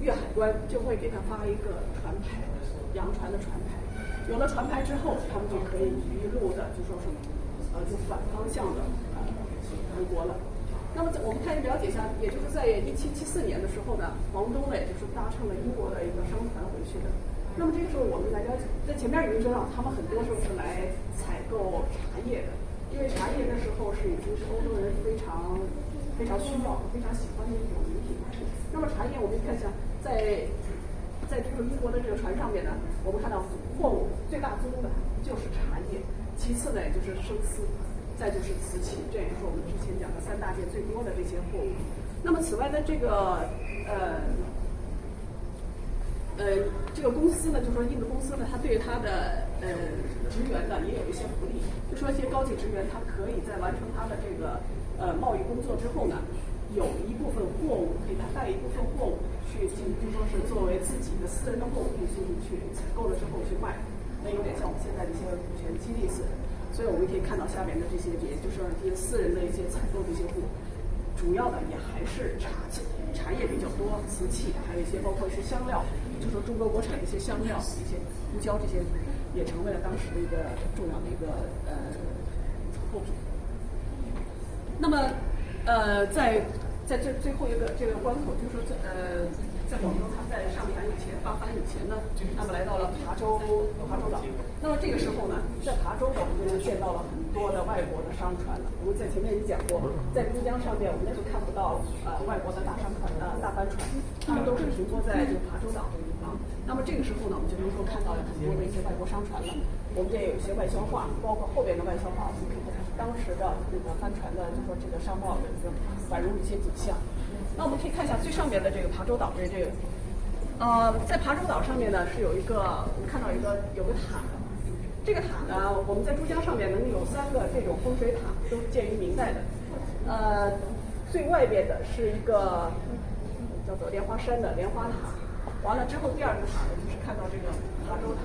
粤海关就会给他发一个船牌，洋船的船牌。有了船牌之后，他们就可以一路的就说是就反方向的回国了。那么我们看了解一下，也就是在1774年的时候呢，黄东呢也就是搭乘了英国的一个商船回去的。那么这个时候我们来了解，在前面已经知道，他们很多时候是来采购茶叶的，因为茶叶那时候已经是欧洲人非常需要、非常喜欢的一种饮品。那么茶叶我们看一下，在这个英国的这个船上面呢，我们看到货物最大宗的就是茶叶，其次呢也就是生丝，再就是瓷器，这也是我们之前讲的3大件最多的这些货物。那么此外呢，这个公司呢，就说印度公司呢，它对它的职员呢也有一些福利，就说一些高级职员，他可以在完成他的这个贸易工作之后呢，有一部分货物给他带一部分货物去就说是作为自己的私人的货物去采购了之后去卖，那有点像我们现在的一些股权激励似的。所以我们可以看到下面的这些，也就是这些私人的一些采购的一些货，主要的也还是茶叶比较多，瓷器，还有一些包括一些香料，就说中国国产的一些香料，一些胡椒这些，也成为了当时的一个重要的一个货品。那么在最后一个这个关口，就是说在广州，他在上船以前，发帆以前呢，那么来到了琶洲岛。那么这个时候呢，在琶洲岛我们就见到了很多的外国的商船了。我们在前面已经讲过，在滨江上面我们就看不到外国的大帆船，他们都是停泊在这个琶洲岛这个地方。那么这个时候呢，我们就能够看到了很多的一些外国商船了。我们这也有一些外销画，包括后边的外销画，我们可以看当时的那个帆船的，就说这个商贸的一个宛如一些景象。那我们可以看一下最上面的这个琶洲岛这个，在琶洲岛上面呢是有一个，我们看到有个塔，这个塔呢我们在珠江上面能有3个这种风水塔，都是建于明代的。最外边的是一个叫做莲花山的莲花塔，完了之后第2个塔呢就是看到这个琶洲塔，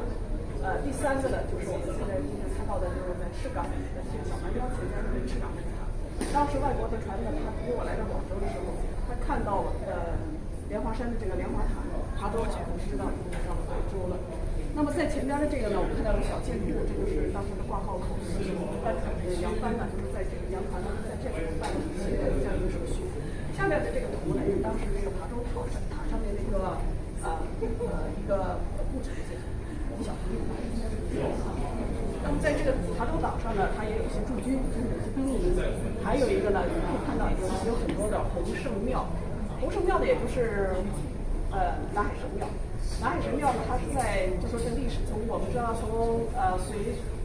第3个呢就是我们现在看到的就是在赤岗的这个小蛮腰前面的这个赤岗这个塔。当时外国的船呢，他如果来到广州的时候，他看到莲花山的这个莲花塔，琶洲塔，知道已经到了广州了。那么在前边的这个呢，我们看到了小建筑，这就是当时的挂号口，帆船扬帆呢，就是在这个洋船呢，在这里办理一些这样一个手续。下面的这个图呢，是当时这个琶洲塔上面那个一个布置的一些图。影响力。那么在这个塔州岛上呢，它也有一些驻军，有些兵营，还有一个呢，你可以看到有很多的洪圣庙。洪圣庙呢，也就是南海神庙。南海神庙呢，它是在就说这历史从我们知道从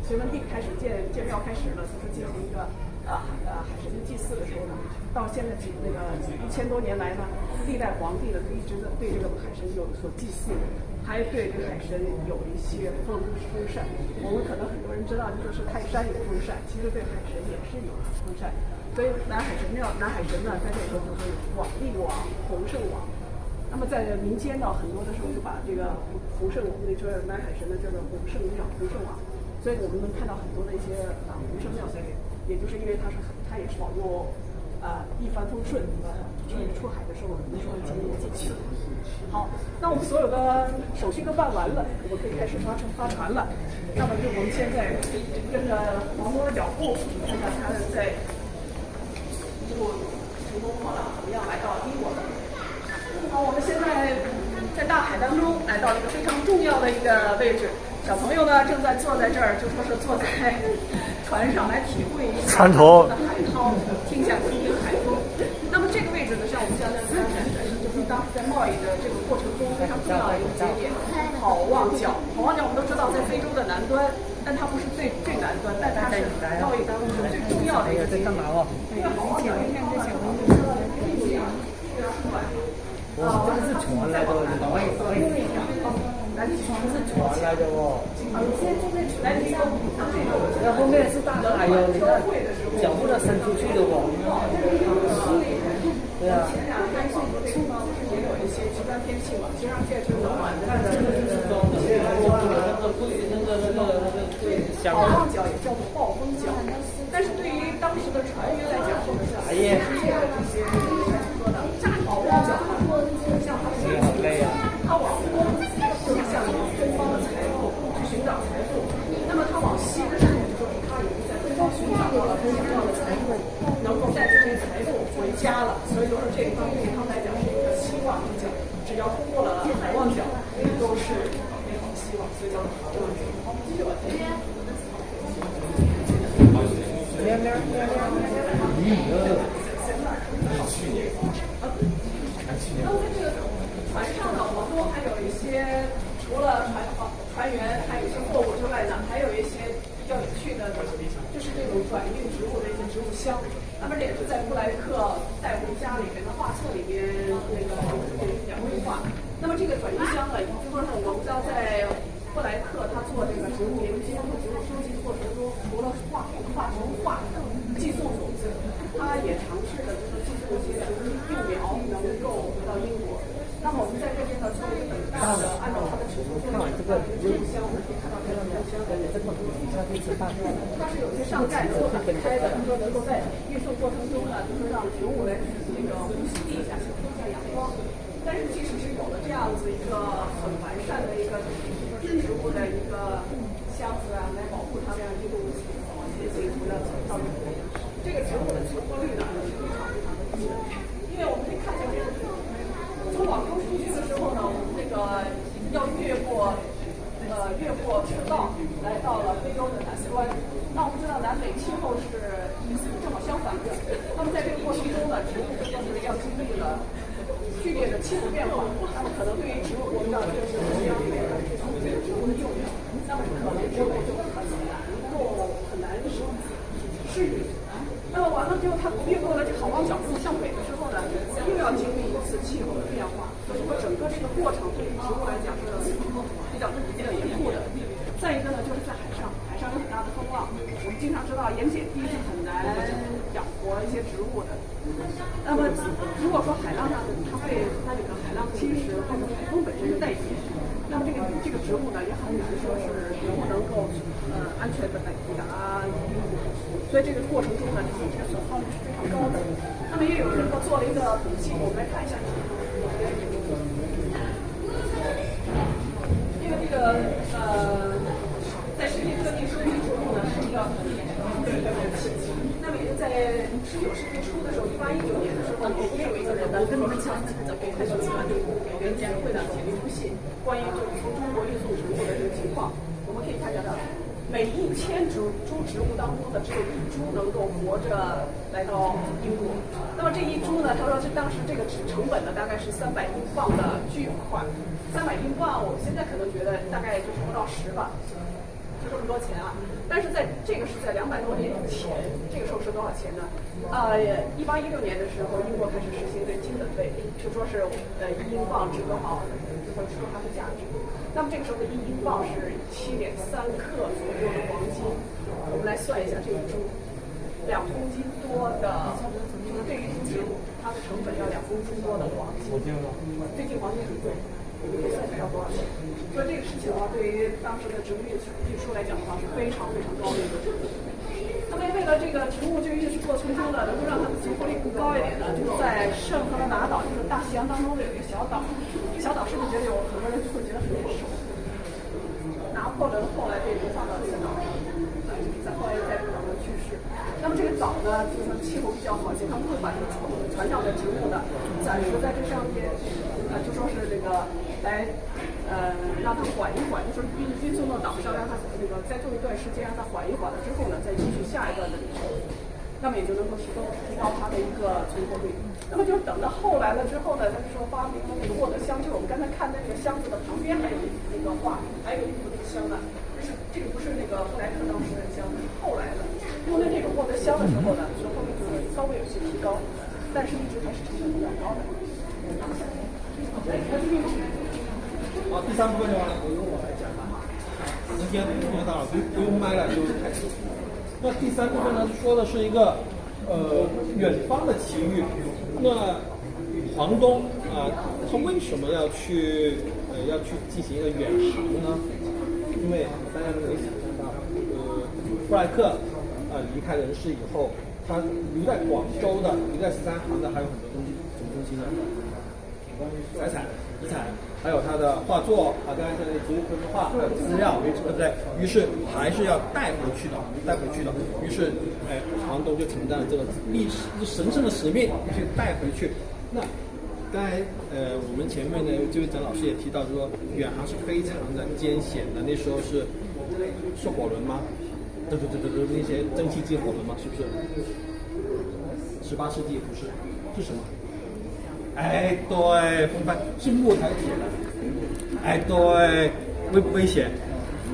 隋文帝开始建庙开始了，就是进行一个海神的祭祀的时候呢，到现在那个1000多年来呢，历代皇帝呢都一直在对这个海神有所祭祀，还对这个海神有一些封禅。我们可能很多人知道，就是泰山有封禅，其实对海神也是有封禅。所以南海神呢，在这里头就是王帝王、洪圣王。那么在民间呢，很多的时候就把这个洪圣，那就是南海神呢叫做洪圣庙、洪圣王。所以我们能看到很多的一些洪圣庙在这里，也就是因为它也是保佑一帆风顺，就是出海的时候能说经过祭祀。好，那我们所有的手续都办完了，我们可以开始发船了。那么就我们现在跟着王波的脚步，看看他在一路乘风破浪怎么样来到英国的。好，我们现在在大海当中来到了一个非常重要的一个位置。小朋友呢正在坐在这儿，就说是坐在船上来体会一下船头的海涛，听一下海风。那么这个位置呢，像我们现在就是当时在贸易的这个过程中非常重要的一个节点——好望角。好望角我们都知道在非洲的南端，但它不是最南端，但它是贸易当中最重要的一个节点。因为好望角应该是小朋友知道的非常短。这个是船来的，船是船来的哦。来这个，然后面是大的，还有你看脚不能伸出去的哦。对啊。前2天送的地方不是也有一些极端天气嘛？其实上现在就是冷暖的，但是好望角也叫做暴风角，但是对于当时的船员来讲，或者是这些说的好望角，像他们他往东就是向东方的财富去寻找财富，那么他往西的时候，就说他已经在东方寻找到了他想要的财富，能够带这些财富回家了，所以就说这个方面他来讲是一个希望之角，只要通过了海望角，都是美好的希望，所以叫做海望角。继续往前。那么在这个船上呢，我们还有一些除了船员，还有一些货物之外呢，还有一些比较有趣的，就是这种转运植物的一些植物箱。那么也是在布莱克带回家里面的画册里边那个描画。那么这个转运箱呢，就说是我们知道在布莱克他做这个植物研究和植物收集过程中，除了画寄送种子，他也尝试的就是寄送一些植物幼苗能够回到英国。那么我们在这边呢做了一个很大的，按照它的尺寸做了一个植物箱，我们可以看到这个植物箱的它是有些上盖能够打开的，说能够在运送过程中呢，就是让植物来那个呼吸地下，吸收一下阳光。但是即使是有了这样子一个很完善的一个植物的一个箱子啊，来保护它这样一路往前行，不要到这个植物的成活率呢是非常的低的。因为我们可以看见这个从广州出去的时候呢，我们这个要越过赤道，来到了非洲的南端。那我们知道南北气候是正好相反的。那么在这个过程中呢，植物就是要经历了剧烈的气候变化，那么可能对于植物，我们知道这个是中央面的这种植物的幼苗，那么可能植物就很难适应。那么完了之后，它越过了这好望角度向北的时候呢，又要经历一次气候的变化，所以说整个这个过程对于植物来讲是比较严酷的。再一个呢，就是在海上有很大的风浪，我们经常知道盐碱地是很难养活一些植物的。那么如果说海浪上它被那个海浪侵蚀或者海风本身是带碱，那么这个植物呢也很难说是能不能够安全的抵达英国。所以这个过程中呢，这个损耗率是非常高的。那么也有人做了一个统计，我们来看一下。因为这个在世界各地收集植物呢是一个那么也是在19世纪初的时候，1819年的时候，也有一个人呢跟你们讲，给开始给人家会长写了一封信，关于就是从中国运送植物的这个情况。每1000株植物当中的只有1株能够活着来到英国。那么这1株呢，他说当时这个成本呢大概是300英镑的巨款，300英镑我们现在可能觉得大概就是不到10吧。就这么多钱啊！但是这个是在200多年以前，这个时候是多少钱呢？1816年的时候，英国开始实行对金本位，就说是1英镑值多少，就说值它的价值。那么这个时候的1英镑是7.3克左右的黄金。我们来算一下这一株，2公斤多的，就是对于一株植物，它的成本要2公斤多的黄金。最近黄金很贵。你可以算一下要多少钱？所以这个事情的话，对于当时的植物运输来讲的话，是非常非常高的一个成本。那么为了这个植物这个运输过程中呢，能够让它的存活率更高一点呢，就是在圣赫勒拿岛，就是大西洋当中的有一个小岛。这个小岛是不是觉得有很多人会觉得很眼熟？拿破仑后来被流放到这个岛上，在后来在这个岛上去世。那么这个岛呢，就是气候比较好一些，他们会把这个船上的植物呢暂时在这上面。就说是这个来，让它缓一缓，就是运送到岛上，让它那个再种一段时间，让它缓一缓了之后呢，再继续下一段的旅程，那么也就能够提高它的一个存活率。那么就是等到后来了之后呢，他就说发明了那个沃德箱，就是我们刚才看那个箱子的旁边还有一幅那个画，还有一幅那个箱呢，这个不是那个布莱克当时的箱，是后来的。用的这种沃德箱的时候呢，存活率就是稍微有些提高，但是一直还是成本比较高的。好，第3部分的话呢，由我来讲吧。时间到了，不用麦了，就开始。那第3部分呢，说的是一个远方的奇遇。那黄东他为什么要去进行一个远航呢？因为大家可以想象到，布莱克离开人世以后，他留在广州的、留在13行的还有很多东西，什么东西呢？财产、遗产，还有他的画作刚才讲的植物绘画，还有资料，对不对？于是还是要带回去的。于是，黄东就承担了这个神圣的使命，必须带回去。那刚才我们前面呢，这位蒋老师也提到，说远航是非常的艰险的。那时候是火轮吗？对，那些蒸汽机火轮吗？是不是？18世纪不是，是什么？对，风帆是木材铁的。对，危不危险？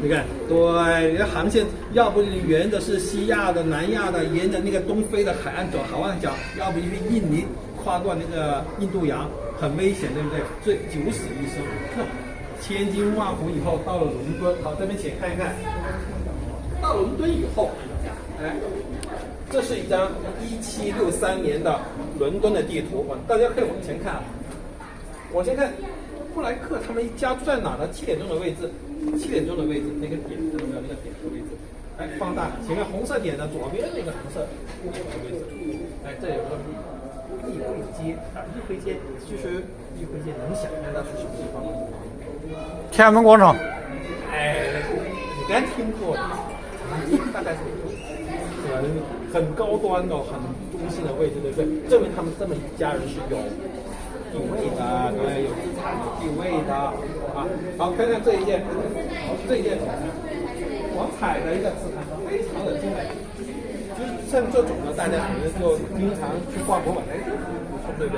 你看，对，你的航线要不你沿着是西亚的、南亚的，沿着那个东非的海岸走，海岸角，要不就是印尼跨过那个印度洋，很危险，对不对？所以九死一生。千辛万苦以后到了伦敦，好，这边请看一看。到伦敦以后，这是一张1763年的伦敦的地图，大家可以往前看。往前看，布莱克他们一家住在哪呢？7点钟的位置，那个点看到没有？那个点的位置，放大前面红色点的左边那个红色点的位置，这有个议会街议会街，其实议会街能想象到是什么地方吗？天安门广场。你刚听过的，大概是很高端的、很中心的位置，对不对？证明他们这么一家人是有地位的，对，有资产、有地位的啊。好，看看这一件我采的一个瓷盘，非常的精美。就是像这种呢，大家可能就经常去逛博物馆，对不对？